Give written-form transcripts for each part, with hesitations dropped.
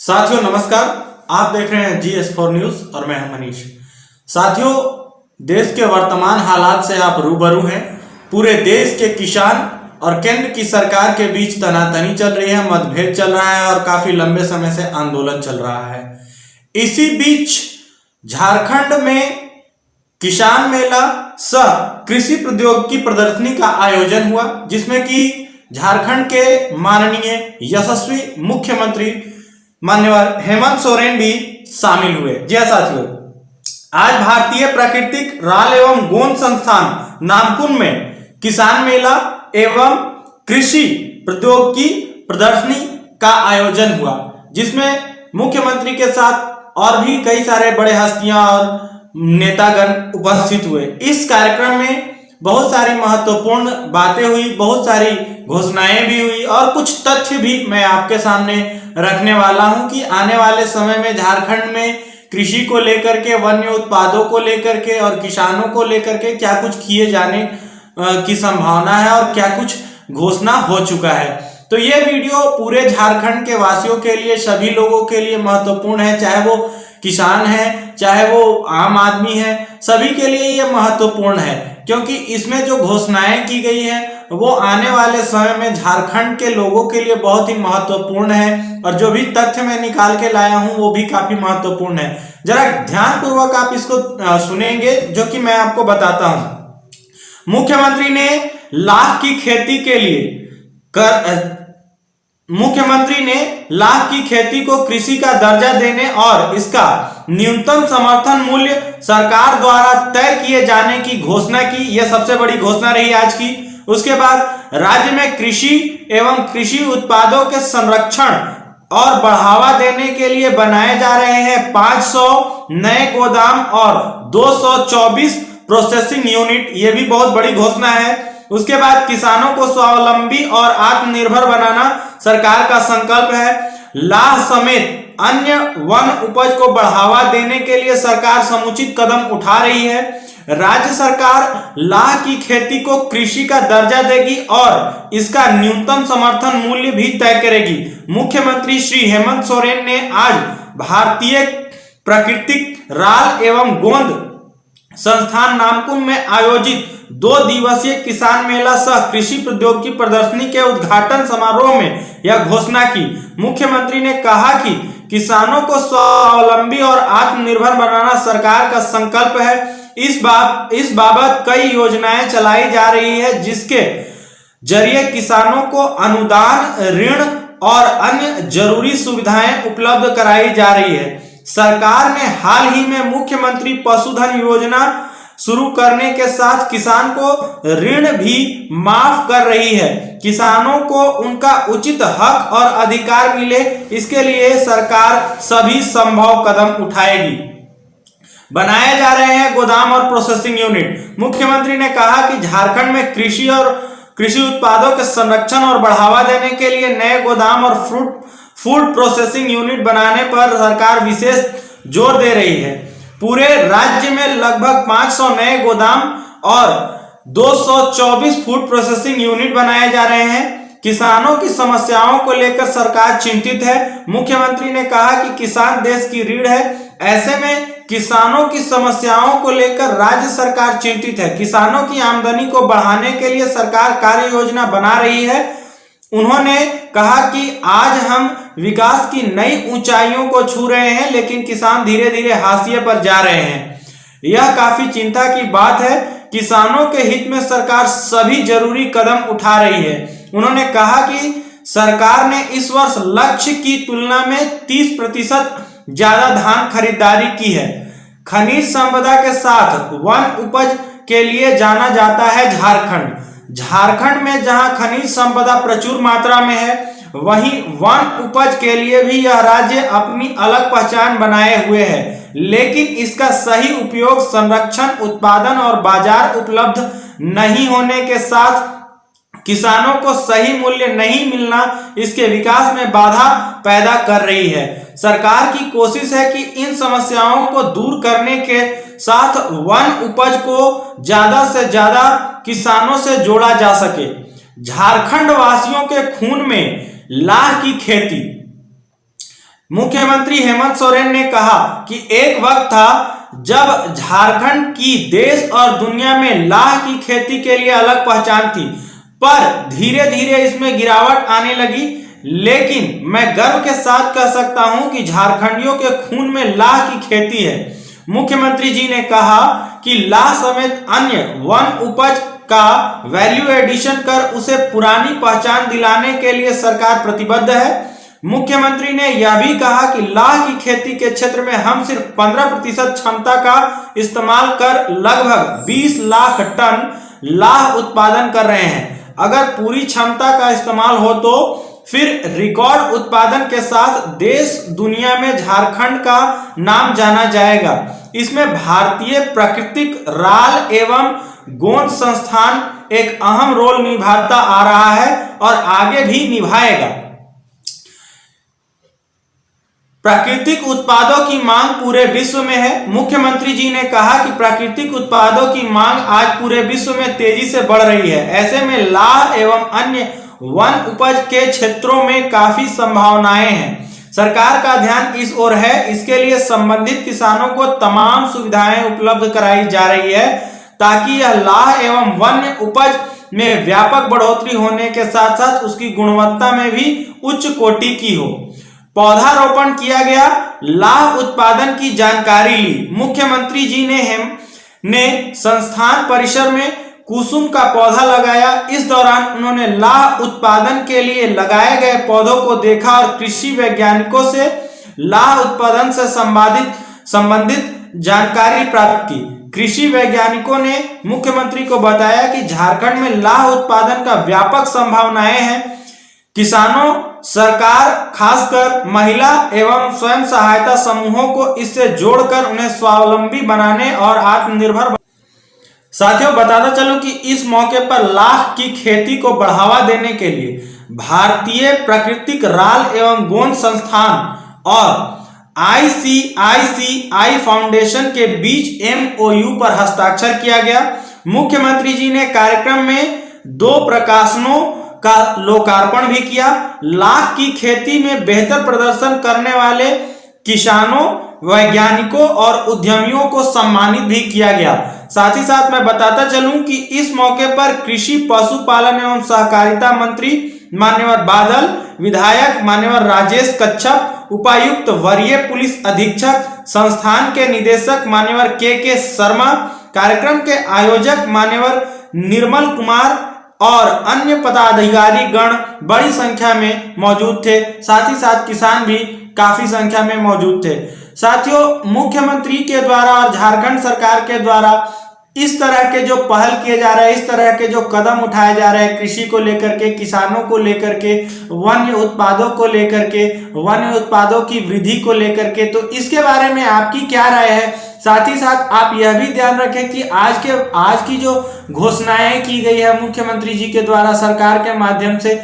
साथियों नमस्कार, आप देख रहे हैं GS4 न्यूज और मैं हूं मनीष। साथियों, देश के वर्तमान हालात से आप रूबरू हैं। पूरे देश के किसान और केंद्र की सरकार के बीच तनातनी चल रही है, मतभेद चल रहा है और काफी लंबे समय से आंदोलन चल रहा है। इसी बीच झारखंड में किसान मेला सह कृषि प्रौद्योगिकी प्रदर्शनी का आयोजन हुआ, जिसमें कि झारखंड के माननीय यशस्वी मुख्यमंत्री माननीय हेमंत सोरेन भी शामिल हुए। जी हाँ साथियों, आज भारतीय प्राकृतिक राल एवं गोंद संस्थान नामकुम में किसान मेला एवं कृषि प्रौद्योगिकी प्रदर्शनी का आयोजन हुआ, जिसमें मुख्यमंत्री के साथ और भी कई सारे बड़े हस्तियां और नेतागण उपस्थित हुए। इस कार्यक्रम में बहुत सारी महत्वपूर्ण बातें हुई, बहुत सारी घोषणाएं भी हुई और कुछ तथ्य भी मैं आपके सामने रखने वाला हूं कि आने वाले समय में झारखंड में कृषि को लेकर के, वन्य उत्पादों को लेकर के और किसानों को लेकर के क्या कुछ किए जाने की संभावना है और क्या कुछ घोषणा हो चुका है। तो ये वीडियो पूरे झारखंड के वासियों के लिए, सभी लोगों के लिए महत्वपूर्ण है, चाहे वो किसान है, चाहे वो आम आदमी है, सभी के लिए ये महत्वपूर्ण है, क्योंकि इसमें जो घोषणाएं की गई है वो आने वाले समय में झारखंड के लोगों के लिए बहुत ही महत्वपूर्ण है और जो भी तथ्य मैं निकाल के लाया हूं वो भी काफी महत्वपूर्ण है। जरा ध्यानपूर्वक आप इसको सुनेंगे, जो कि मैं आपको बताता हूं। मुख्यमंत्री ने लाख की खेती के लिए मुख्यमंत्री ने लाख की खेती को कृषि का दर्जा देने और इसका न्यूनतम समर्थन मूल्य सरकार द्वारा तय किए जाने की घोषणा की। यह सबसे बड़ी घोषणा रही आज की। उसके बाद राज्य में कृषि एवं कृषि उत्पादों के संरक्षण और बढ़ावा देने के लिए बनाए जा रहे हैं 500 नए गोदाम और 224 प्रोसेसिंग यूनिट। ये भी बहुत बड़ी घोषणा है। उसके बाद किसानों को स्वावलंबी और आत्मनिर्भर बनाना सरकार का संकल्प है। लाह समेत अन्य वन उपज को बढ़ावा देने के लिए सरकार समुचित कदम उठा रही है। राज्य सरकार लाह की खेती को कृषि का दर्जा देगी और इसका न्यूनतम समर्थन मूल्य भी तय करेगी। मुख्यमंत्री श्री हेमंत सोरेन ने आज भारतीय प्राकृतिक राल एवं गोंद संस्थान नामकुम में आयोजित 2 दिवसीय किसान मेला सह कृषि प्रौद्योगिकी प्रदर्शनी के उद्घाटन समारोह में यह घोषणा की। मुख्यमंत्री ने कहा कि किसानों को स्वावलंबी और आत्मनिर्भर बनाना सरकार का संकल्प है। इस बाबत कई योजनाएं चलाई जा रही है, जिसके जरिए किसानों को अनुदान, ऋण और अन्य जरूरी सुविधाएं उपलब्ध कराई जा रही है। सरकार ने हाल ही में मुख्यमंत्री पशुधन योजना शुरू करने के साथ किसान को ऋण भी माफ कर रही है। किसानों को उनका उचित हक और अधिकार मिले, इसके लिए सरकार सभी संभव कदम उठाएगी। बनाए जा रहे हैं गोदाम और प्रोसेसिंग यूनिट। मुख्यमंत्री ने कहा कि झारखंड में कृषि और कृषि उत्पादों के संरक्षण और बढ़ावा देने के लिए नए गोदाम और फूड प्रोसेसिंग यूनिट बनाने पर सरकार विशेष जोर दे रही है। पूरे राज्य में लगभग 500 नए गोदाम और 224 फूड प्रोसेसिंग यूनिट बनाए जा रहे हैं। किसानों की समस्याओं को लेकर सरकार चिंतित है। मुख्यमंत्री ने कहा कि किसान देश की रीढ़ है, ऐसे में किसानों की समस्याओं को लेकर राज्य सरकार चिंतित है। किसानों की आमदनी को बढ़ाने के लिए सरकार कार्य योजना बना रही है। उन्होंने कहा कि आज हम विकास की नई ऊंचाइयों को छू रहे हैं, लेकिन किसान धीरे धीरे हाशिए पर जा रहे हैं। यह काफी चिंता की बात है। किसानों के हित में सरकार सभी जरूरी कदम उठा रही है। उन्होंने कहा कि सरकार ने इस वर्ष लक्ष्य की तुलना में 30% ज्यादा धान खरीदारी की है। खनिज संपदा के साथ वन उपज के लिए जाना जाता है झारखंड में जहां खनिज संपदा प्रचुर मात्रा में है, वहीं वन उपज के लिए भी यह राज्य अपनी अलग पहचान बनाए हुए है। लेकिन इसका सही उपयोग, संरक्षण, उत्पादन और बाजार उपलब्ध नहीं होने के साथ किसानों को सही मूल्य नहीं मिलना इसके विकास में बाधा पैदा कर रही है। सरकार की कोशिश है कि इन समस्याओं को दूर करने के साथ वन उपज को ज्यादा से ज्यादा किसानों से जोड़ा जा सके। झारखंड वासियों के खून में लाह की खेती मुख्यमंत्री हेमंत सोरेन ने कहा कि एक वक्त था जब झारखंड की देश और दुनिया में लाह की खेती के लिए अलग पहचान थी, पर धीरे धीरे इसमें गिरावट आने लगी। लेकिन मैं गर्व के साथ कह सकता हूं कि झारखंडियों के खून में लाह की खेती है। मुख्यमंत्री जी ने कहा कि लाह समेत अन्य वन उपज का वैल्यू एडिशन कर उसे पुरानी पहचान दिलाने के लिए सरकार प्रतिबद्ध है। मुख्यमंत्री ने यह भी कहा कि लाह की खेती के क्षेत्र में हम सिर्फ 15% क्षमता का इस्तेमाल कर लगभग 20 लाख टन लाह उत्पादन कर रहे हैं। अगर पूरी क्षमता का इस्तेमाल हो तो फिर रिकॉर्ड उत्पादन के साथ देश दुनिया में झारखंड का नाम जाना जाएगा। इसमें भारतीय प्राकृतिक राल एवं गोंद संस्थान एक अहम रोल निभाता आ रहा है और आगे भी निभाएगा। प्राकृतिक उत्पादों की मांग पूरे विश्व में है। मुख्यमंत्री जी ने कहा कि प्राकृतिक उत्पादों की मांग आज पूरे विश्व में तेजी से बढ़ रही है। ऐसे में लाह एवं अन्य वन उपज के क्षेत्रों में काफी संभावनाएं हैं। सरकार का ध्यान इस ओर है। इसके लिए संबंधित किसानों को तमाम सुविधाएं उपलब्ध कराई जा रही है ताकि यह लाह एवं वन्य उपज में व्यापक बढ़ोतरी होने के साथ साथ उसकी गुणवत्ता में भी उच्च कोटि की हो। पौधारोपण किया गया, लाह उत्पादन की जानकारी ली। मुख्यमंत्री जी ने संस्थान परिसर में कुसुम का पौधा लगाया। इस दौरान उन्होंने लाह उत्पादन के लिए लगाए गए पौधों को देखा और कृषि वैज्ञानिकों से लाह उत्पादन से संबंधित जानकारी प्राप्त की। कृषि वैज्ञानिकों ने मुख्यमंत्री को बताया कि झारखंड में लाह उत्पादन का व्यापक संभावनाएं हैं। किसानों, सरकार, खासकर महिला एवं स्वयं सहायता समूहों को इससे जोड़कर उन्हें स्वावलंबी बनाने और आत्मनिर्भर। साथियों, बताता चलूं कि इस मौके पर लाह की खेती को बढ़ावा देने के लिए भारतीय प्राकृतिक राल एवं गोंद संस्थान और ICICI फाउंडेशन के बीच MOU पर हस्ताक्षर किया गया। मुख्यमंत्री जी ने कार्यक्रम में 2 प्रकाशनों का लोकार्पण भी किया। लाख की खेती में बेहतर प्रदर्शन करने वाले किसानों, वैज्ञानिकों और उद्यमियों को सम्मानित भी किया गया। साथ ही साथ मैं बताता चलूं कि इस मौके पर कृषि, पशुपालन एवं सहकारिता मंत्री मान्यवर बादल, विधायक मान्यवर राजेश कच्छप, उपायुक्त, वरीय पुलिस अधीक्षक, संस्थान के निदेशक मान्यवर के शर्मा, कार्यक्रम के आयोजक मान्यवर निर्मल कुमार और अन्य पदाधिकारी गण बड़ी संख्या में मौजूद थे। साथ ही साथ किसान भी काफी संख्या में मौजूद थे। साथियों, मुख्यमंत्री के द्वारा और झारखंड सरकार के द्वारा इस तरह के जो पहल किए जा रहे हैं, इस तरह के जो कदम उठाए जा रहे हैं कृषि को लेकर के, किसानों को लेकर के, वन्य उत्पादों को लेकर के, वन्य उत्पादों की वृद्धि को लेकर के, तो इसके बारे में आपकी क्या राय है? साथ ही साथ आप यह भी ध्यान रखें कि आज की जो घोषणाएं की गई है मुख्यमंत्री जी के द्वारा सरकार के माध्यम से,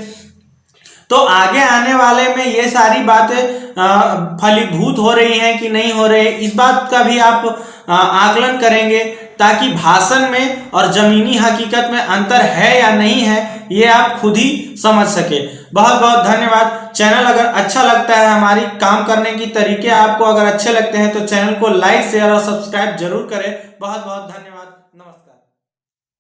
तो आगे आने वाले में ये सारी बातें फलीभूत हो रही हैं कि नहीं हो रही, इस बात का भी आप आकलन करेंगे ताकि भाषण में और जमीनी हकीकत में अंतर है या नहीं है ये आप खुद ही समझ सके। बहुत बहुत धन्यवाद। चैनल अगर अच्छा लगता है, हमारी काम करने की तरीके आपको अगर अच्छे लगते हैं तो चैनल को लाइक, शेयर और सब्सक्राइब जरूर करें। बहुत बहुत धन्यवाद।